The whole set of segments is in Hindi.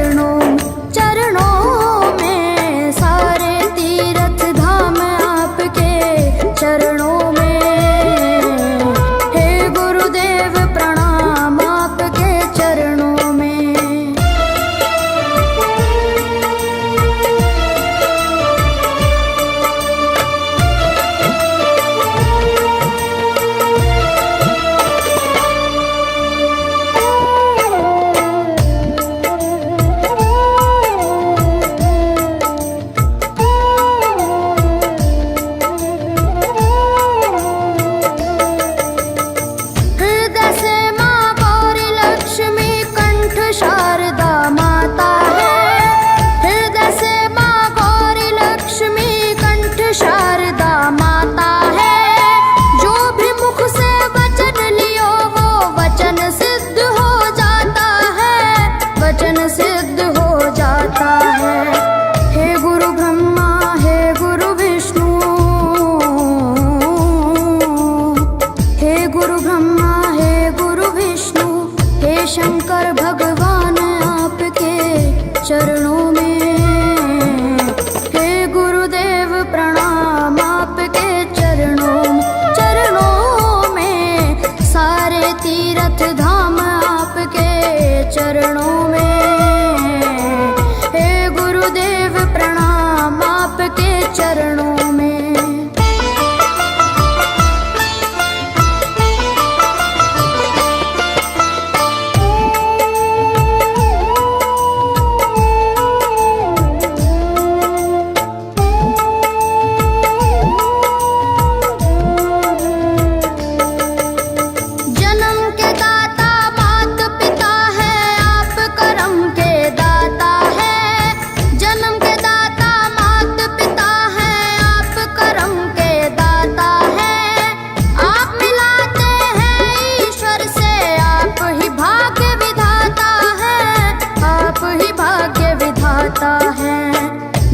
चरणों में सारे तीर्थ धाम आपके चरणों में। हे गुरुदेव प्रणाम आपके चरणों में। शंकर भगवान आपके चरणों में। हे गुरुदेव प्रणाम आपके चरणों में सारे तीर्थ धाम आपके चरणों में। हे गुरुदेव प्रणाम आपके चरणों में।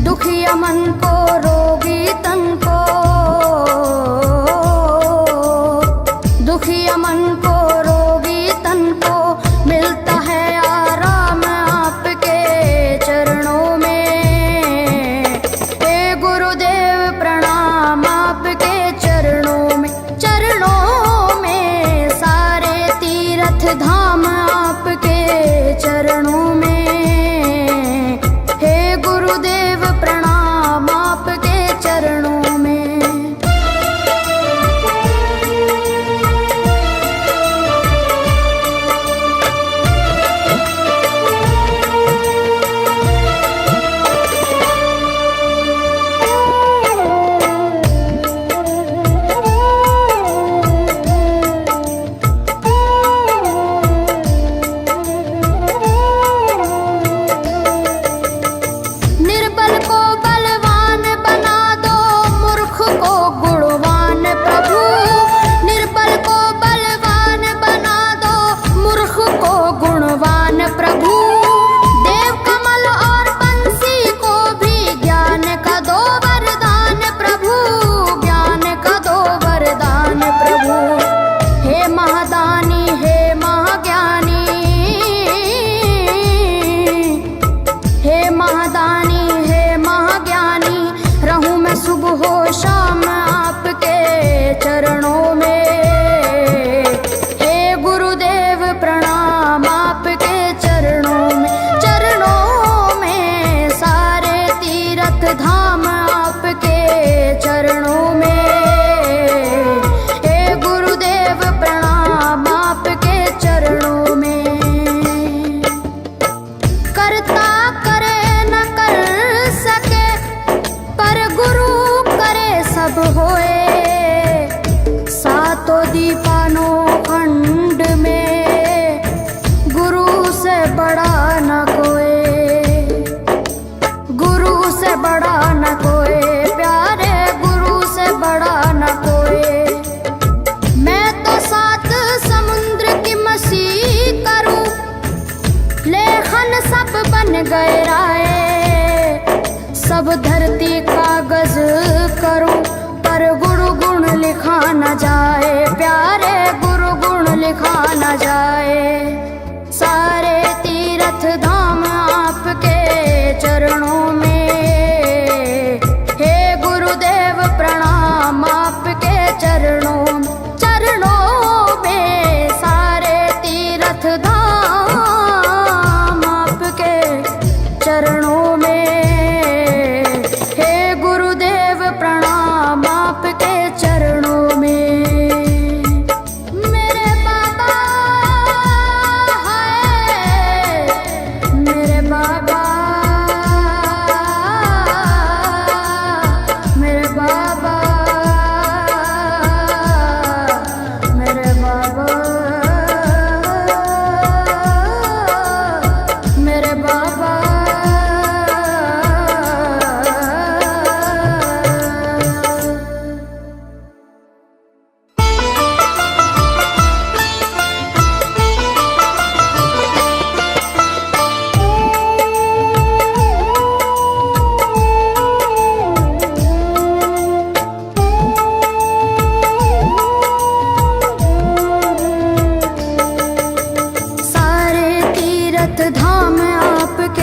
दुखिया मन को रोगी तन को, दुखिया मन को रोगी तन को मिलता है आराम आपके चरणों में। हे गुरुदेव प्रणाम आपके चरणों में सारे तीर्थ धाम आपके चरणों में। गुरुदेव प्रणाम आपके चरणों में। सुबह हो शाम आपके चरणों में। हे गुरुदेव प्रणाम आपके चरणों में सारे तीर्थ धाम आपके चरणों में। हे गुरुदेव प्रणाम आपके चरणों में। करता करे न कर सके पर गुरु सब होए। सातों दीपानों खंड में गुरु से बड़ा न कोई, गुरु से बड़ा न कोई प्यारे, गुरु से बड़ा न कोई। मैं तो 7 समुद्र की मसी करूं, लेखन सब बन गए राय। सब धरती कागज करूं पर गुरु गुण लिखा न जाए प्यारे, गुरु गुण लिखा न जाए। सारे तीर्थ धाम आप बाबा। सारे तीर्थ धाम आपके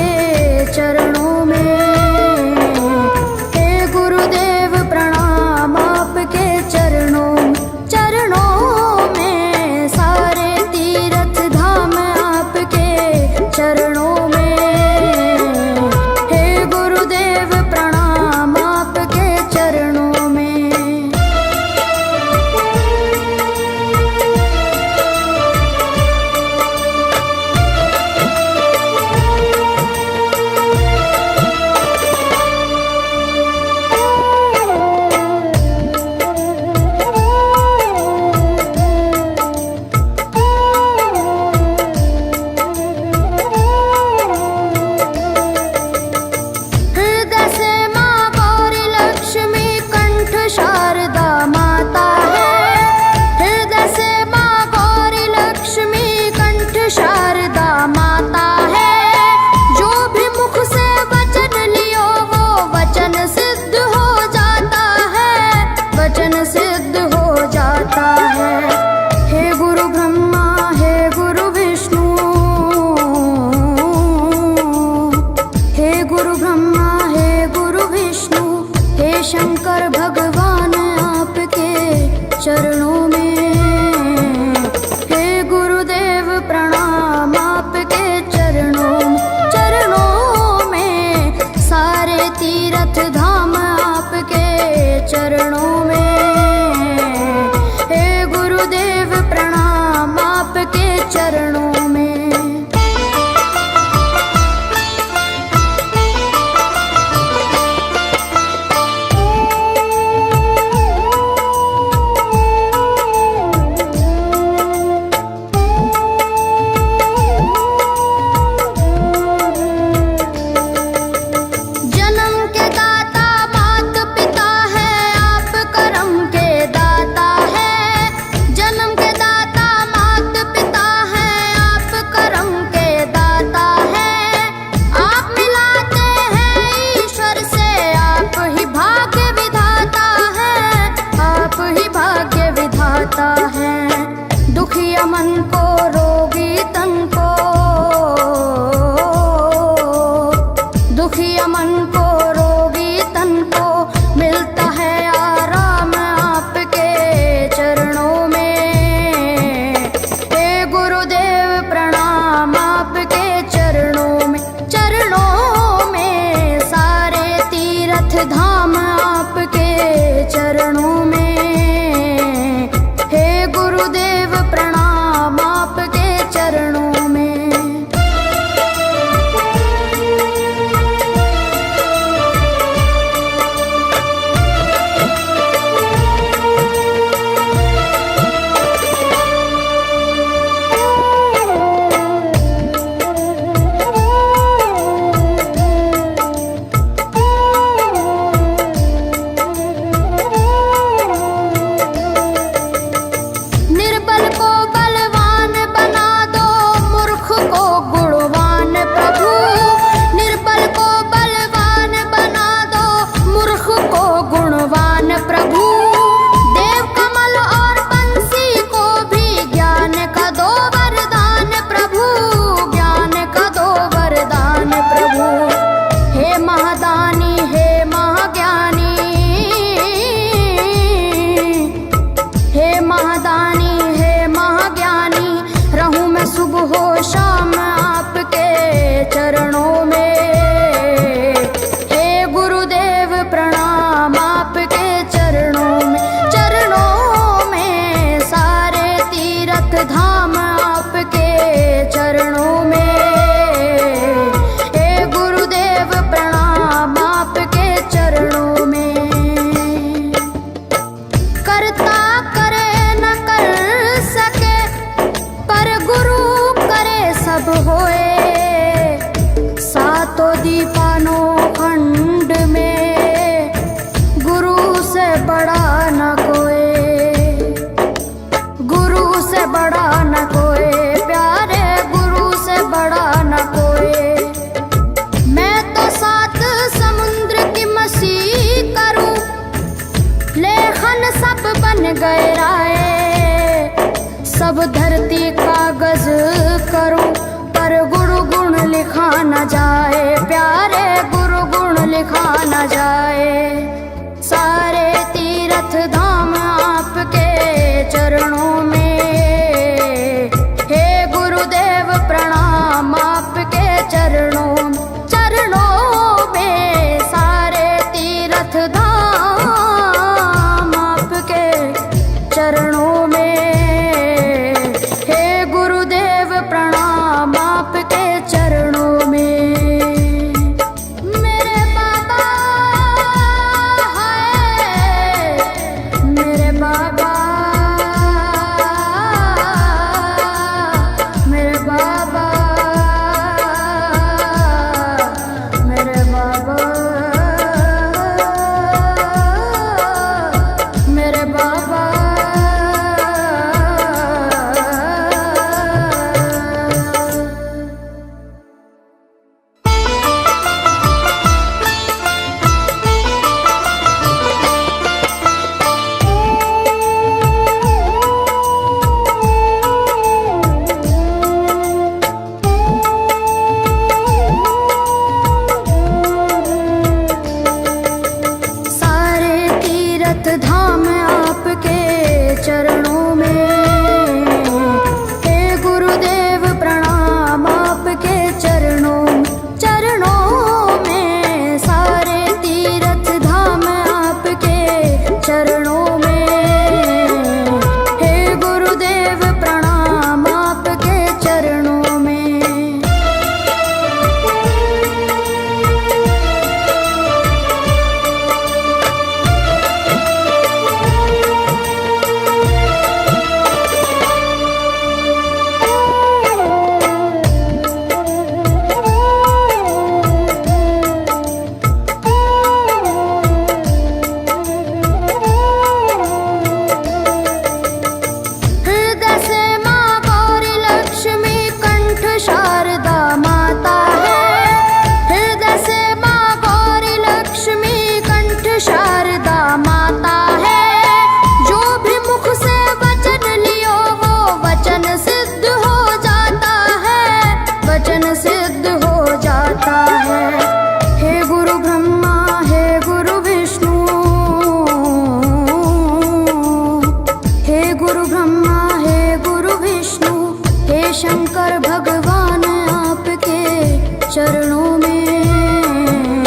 में।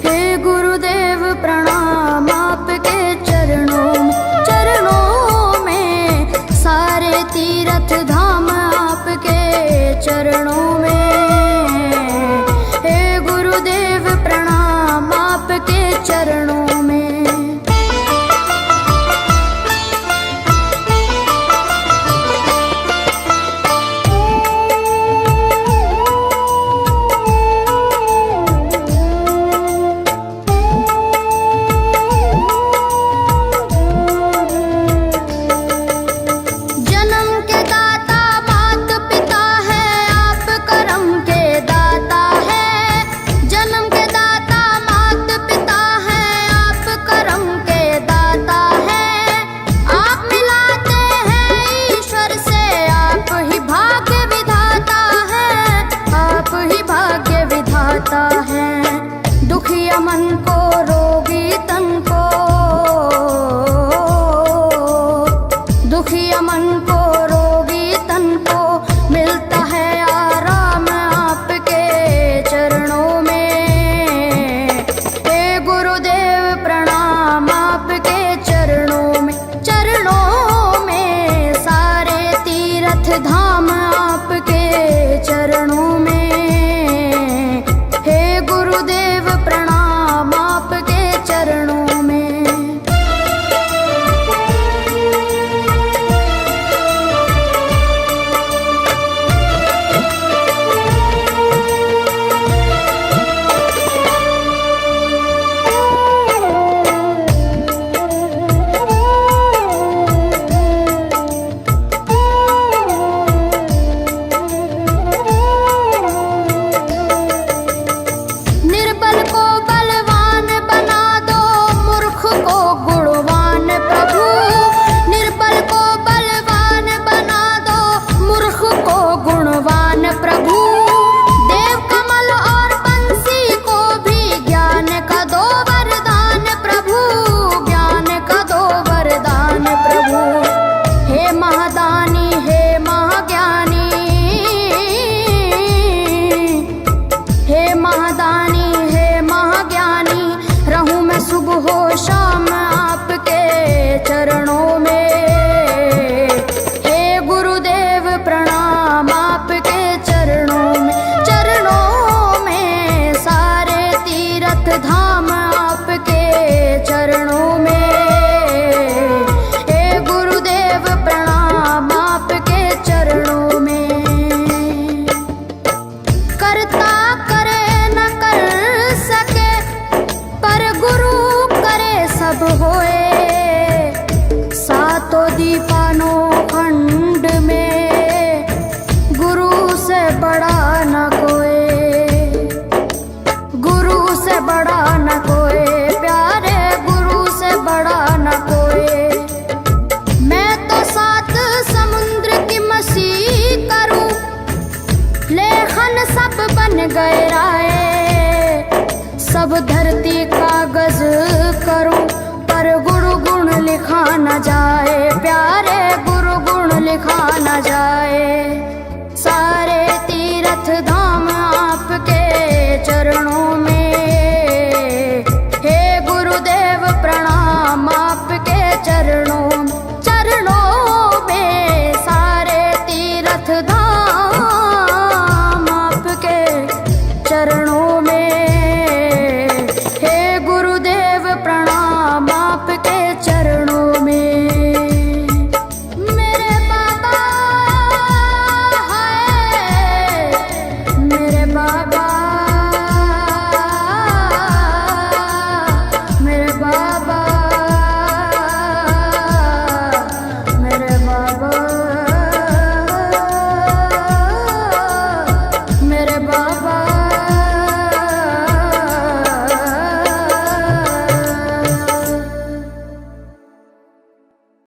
हे गुरुदेव प्रणाम आपके चरणों में, सारे तीर्थ धाम आपके चरणों में। हे गुरुदेव प्रणाम आपके चरणों में। दुखिया मन को रोगी तन को, दुखिया मन को रोगी तन को मिलता है आराम आपके चरणों में। हे गुरुदेव प्रणाम आपके चरणों में, सारे तीर्थ धाम आपके चरणों में। गुरुदेव प्रणाम आपके चरणों में। सुबह शाम आपके चरणों में। हे गुरुदेव प्रणाम आपके चरणों में, सारे तीर्थ धाम आपके चरणों में। हे गुरुदेव प्रणाम आपके चरणों में। करता करे न कर सके पर गुरु सब होए, सातों दीपानों खंड में गुरु से बड़ा न कोई, गुरु से बड़ा न कोई, प्यारे गुरु से बड़ा न कोई। मैं तो सात समुद्र की मसी करूं, लेखन सब बन गए राय, सब धरती कागज करूं पर गुरु गुण लिखा न जाए, प्यारे गुरु गुण लिखा न जाए। सारे तीर्थ धाम आपके चरणों में।